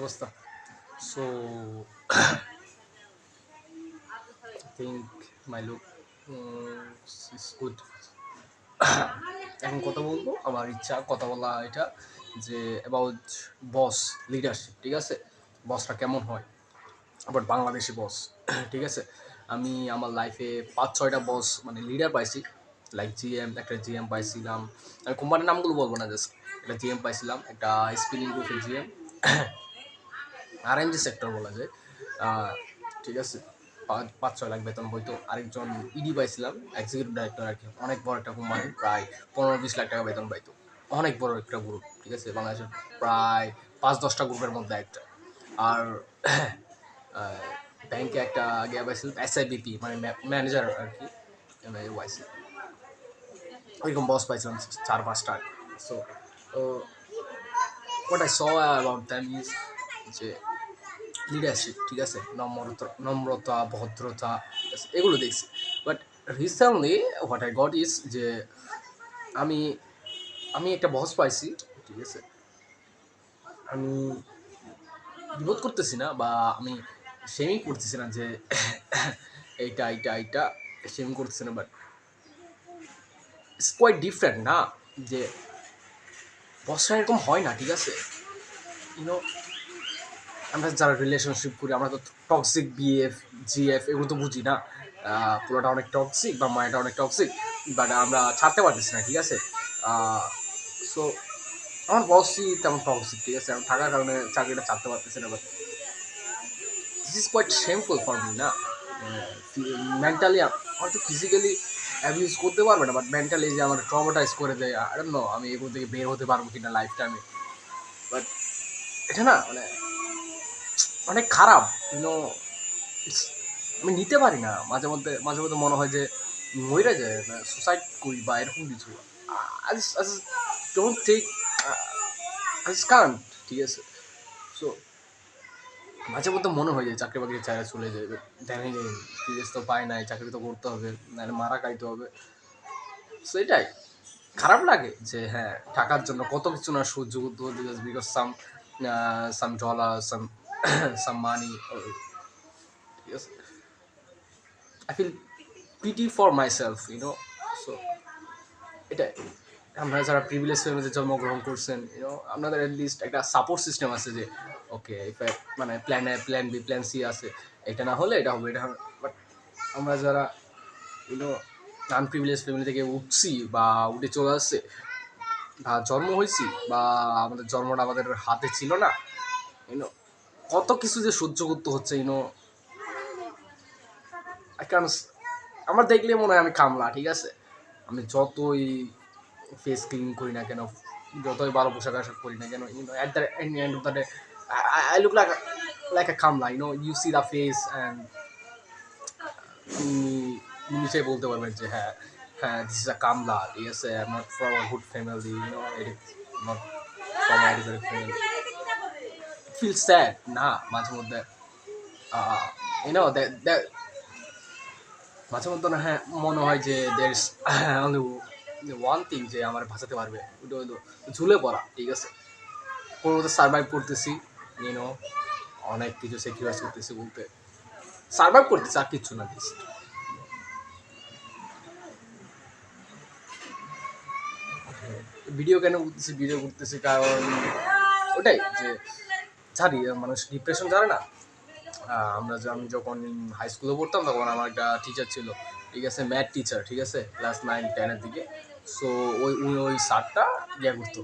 অবস্থা? So I think my look is good. এখন কথা বলবো, আমার ইচ্ছা কথা বলা এটা যে অ্যাবাউট বস লিডারশিপ, ঠিক আছে? বসটা কেমন হয়, আবার বাংলাদেশি বস, ঠিক আছে? আমি আমার লাইফে 5-6টা বস মানে লিডার পাইছি, লাইক জিএম, একটা জিএম পাইছিলাম। আমি কোম্পানির নামগুলো বলবো না, জাস্ট একটা জিএম পাইছিলাম, একটা স্পিনিং গ্রুপের জিএম, আরএনজি সেক্টর বলা যায়, ঠিক আছে। 5-6 লাখ বেতন হইতো। আরেকজন ইডি পাইছিলাম, এক্সিকিউটিভ ডাইরেক্টর আর কি, অনেক বড় একটা কোম্পানি, প্রায় 15-20 লাখ টাকা বেতন পাইতো। অনেক বড় একটা গ্রুপ, ঠিক আছে, বাংলাদেশের প্রায় 5-10টা গ্রুপের মধ্যে একটা। আর ব্যাংকে একটা গিয়ে পাইছিলাম এসআইবিপি, মানে ম্যানেজার আর কি, ওয়াইসি, ওইরকম বস পাইছিলাম 4-5টা। So what I saw about them is যে লিডারশিপ, ঠিক আছে, নম্রতা, ভদ্রতা, ঠিক আছে, এগুলো দেখছি। But recently what I got is যে আমি আমি একটা বস পাইছি, ঠিক আছে। আমি বিরোধ করতেছি না, বা আমি শেমিং করতেছি না যে এইটা এইটা এইটা শেমিং করতেছি না, বাট ইটস কোয়াইট ডিফারেন্ট না, যে বসরা এরকম হয় না, ঠিক আছে। ইউনো, আমরা যারা রিলেশনশিপ করি আমরা তো টক্সিক বিএফ, জিএফ এগুলো তো বুঝি না। পুরোটা অনেক টক্সিক বা মায়াটা অনেক টক্সিক, বাট আমরা ছাড়তে পারতেছি না, ঠিক আছে। সো আমার বসই তেমন টক্সিক, ঠিক আছে, আমি থাকার কারণে চাকরিটা ছাড়তে পারতেছি না। But this is quite shameful for me না। মেন্টালি হয়তো ফিজিক্যালি অ্যাবিউজ করতে পারবে না, বাট মেন্টালি যে আমার ট্রমাটাইজ করে দেয়, আই ডোন্ট নো আমি এগুলো থেকে বের হতে পারবো কিনা লাইফ টাইমে। বাট এটা না মানে অনেক খারাপ, ইউনো। আমি নিতে পারি না, মাঝে মধ্যে মনে হয় যে মরে যায়, সুসাইড করি বা এরকম কিছু। ডোন্ট টেক কান্ট, ঠিক আছে। সো মাঝে মধ্যে মনে হয় যে চাকরি বাকরি চাইলে চলে যাবে, দেখেন বিদেশ তো পায় নাই, চাকরি তো করতে হবে, নাহলে মারা খাইতে হবে। সো এটাই খারাপ লাগে যে হ্যাঁ, টাকার জন্য কত কিছু না সহ্য করতে হতো, বিকজ সাম ডলার, সাম মানি, ঠিক আছে। I feel pity for myself, you know. So এটা আমরা যারা প্রিভিলেজ ফ্যামিলিতে জন্মগ্রহণ করছেন, ইউনো, আপনাদের অ্যাটলিস্ট একটা সাপোর্ট সিস্টেম আছে যে ওকে মানে plan A, plan B, plan C আছে, এটা না হলে এটা হবে, এটা হবে। বাট আমরা যারা ইউনো আনপ্রিভিলেজ ফ্যামিলি থেকে উঠছি বা উঠে চলে আসছে বা জন্ম হয়েছি, বা আমাদের জন্মটা আমাদের হাতে ছিল না, ইউনো, কত কিছু যে সহ্য করতে হচ্ছে, ইউনো। আমার দেখলে মনে হয় আমি কামলা, ঠিক আছে। আমি যতই ফেস ক্লিন করি না কেন, যতই ভালো পোশাক আশাক করি না কেন, you know, at the end of the day I look like a কামলা, you know. You see the face and নিমিশে বলতে পারবেন যে হ্যাঁ, হ্যাঁ, দিস ইজ আ কামলা, ঠিক আছে, not from a good family, you know, not from a educated family. Feel sad না মাঝে মধ্যে, ইউনো, দ্যাট মাঝে মধ্যে না, হ্যাঁ, মনে হয় যে there is only one thing যে আমার ভাসাতে পারবে, ওটা হলো ঝুলে পড়া, ঠিক আছে। কোনো মতো সার্ভাইভ করতেছি, ইউনো, অনেক কিছু স্যাক্রিফাইস করতেছি, বলতে সার্ভাইভ করতেছি আর কিচ্ছু না। জাস্ট ভিডিও কেন করতেছি, ভিডিও করতেছি কারণ ওটাই যে জানি মানুষ ডিপ্রেশন জানে না। আমি যখন হাই স্কুলে পড়তাম তখন আমার একটা টিচার ছিল, ঠিক আছে, ম্যাথ টিচার, ঠিক আছে, ক্লাস 9-10-এর দিকে। সো ওই স্যারটা ইয়ে করতো,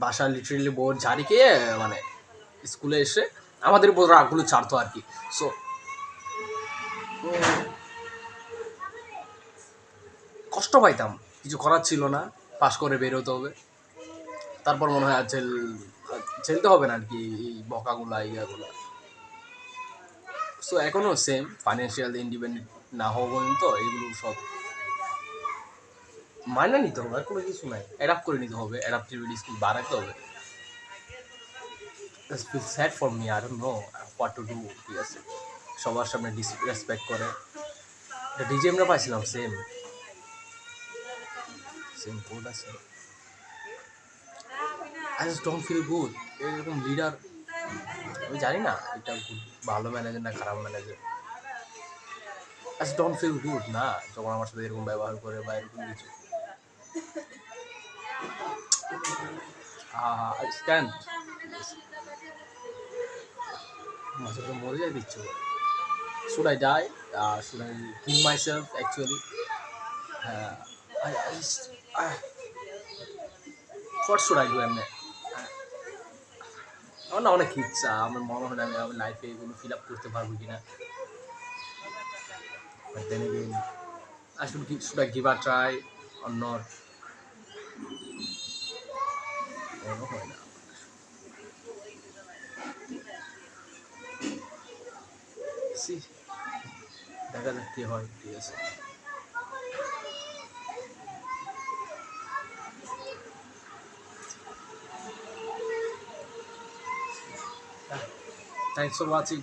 বাসা লিটারেলি বোর ঝাড়ি খেয়ে মানে স্কুলে এসে আমাদের উপর রাগগুলো ছাড়তো আর কি। সো কষ্ট পাইতাম, কিছু করার ছিল না, পাস করে বের হতে হবে। তারপর মনে হয় আর ঝেলতে হবে না আর কি এই বকাগুলা ইয়াগুলা। সো এখনও সেম, ফাইন্যান্সিয়াল ইন্ডিপেন্ডেন্ট না হওয়া পর্যন্ত এইগুলো সব মাইনে নিতে হবে, আর কোনো কিছু নাই, অ্যাডাপ্ট করে নিতে হবে, অ্যাডাপ্টিভিটি স্কিল বাড়াতে হবে। Sad for me, I don't know what to do, ঠিক আছে। সবার সামনে ডিসরেসপেক্ট করে, এটা ডিজেমরা পাইছিলাম সেম সেম কোড আছে। I just don't feel good. এরকম লিডার আমি জানি না এটা ভালো ম্যানেজার না খারাপ manager. I don't feel good না যখন আমার সাথে এরকম ব্যবহার করে বা এরকম কিছু। আই স্ট্যান্ড মাঝে মাঝে মরে যাই দিচ্ছে করে। Should I die? Should I kill myself actually? What should I do এমনি? আমার না অনেক ইচ্ছা, আমার মনে হয় না আমি আমার লাইফে এগুলো ফিল আপ করতে পারবো কিনা। But then again should I give a try or not? মনে হয় না। সি দেখা যাক কি হয়, ঠিক আছে। Thanks for watching.